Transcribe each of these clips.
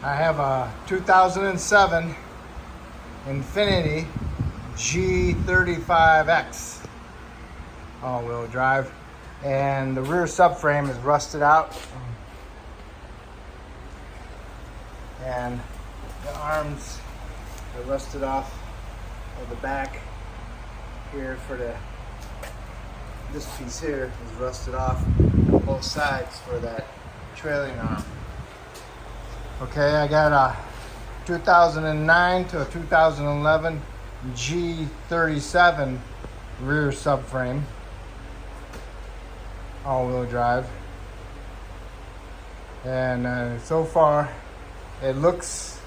I have a 2007 Infiniti G35X all-wheel drive, and the rear subframe is rusted out, and the arms are rusted off of the back here. This piece here is rusted off on both sides for that trailing arm. Okay, I got a 2009 to a 2011 G37 rear subframe, all-wheel drive, and so far it looks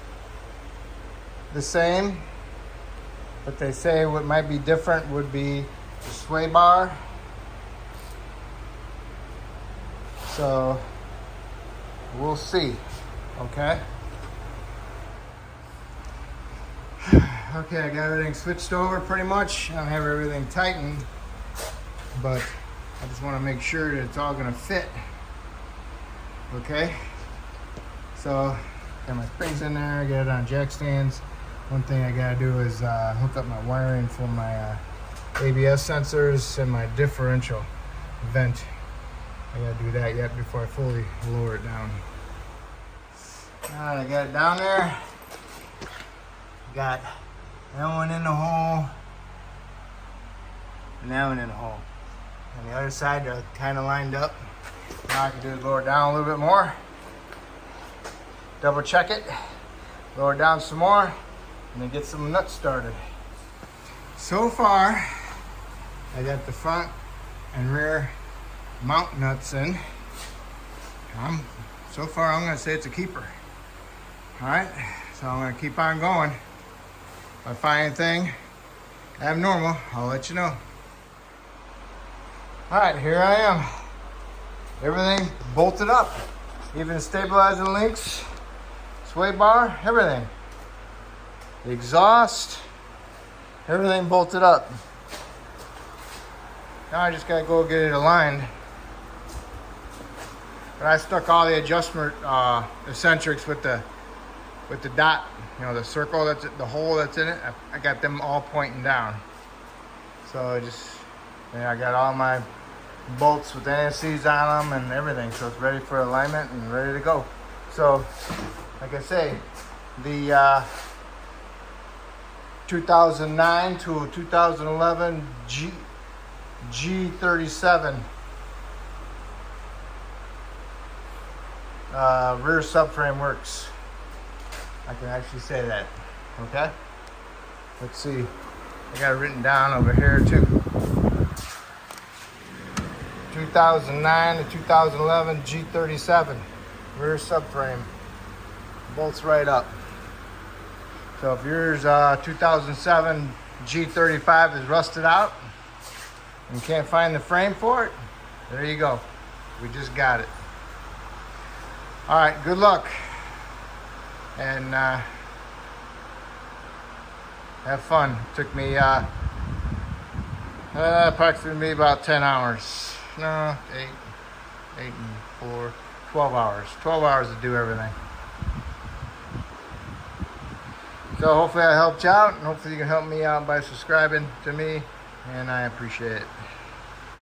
the same, but they say what might be different would be the sway bar. So we'll see. Okay. Okay, I got everything switched over pretty much. I don't have everything tightened, but I just want to make sure that it's all going to fit. Okay. So got my springs in there. I got it on jack stands. One thing I got to do is hook up my wiring for my ABS sensors and my differential vent. I got to do that yet before I fully lower it down. Alright, I got it down there. Got that one in the hole, and that one in the hole. And the other side, they're kind of lined up. Now I can do is lower it down a little bit more. Double check it. Lower it down some more, and then get some nuts started. So far, I got the front and rear mount nuts in. So far, I'm going to say it's a keeper. All right, so I'm going to keep on going. If I find anything abnormal, I'll let you know. All right, here I am. Everything bolted up. Even the stabilizer links, sway bar, everything. The exhaust, everything bolted up. Now I just got to go get it aligned. But I stuck all the adjustment eccentrics with the dot, you know, the circle the hole that's in it. I got them all pointing down. So I got all my bolts with NSCs on them and everything, so it's ready for alignment and ready to go. So, like I say, the 2009 to 2011 G37 rear subframe works. I can actually say that. Okay? Let's see. I got it written down over here too. 2009 to 2011 G37 rear subframe. Bolts right up. So if yours 2007 G35 is rusted out and can't find the frame for it, there you go. We just got it. All right, good luck. And have fun. It took me approximately about 10 hours. No, 8 and 4, 12 hours. 12 hours to do everything. So hopefully I helped you out, and hopefully you can help me out by subscribing to me, and I appreciate it.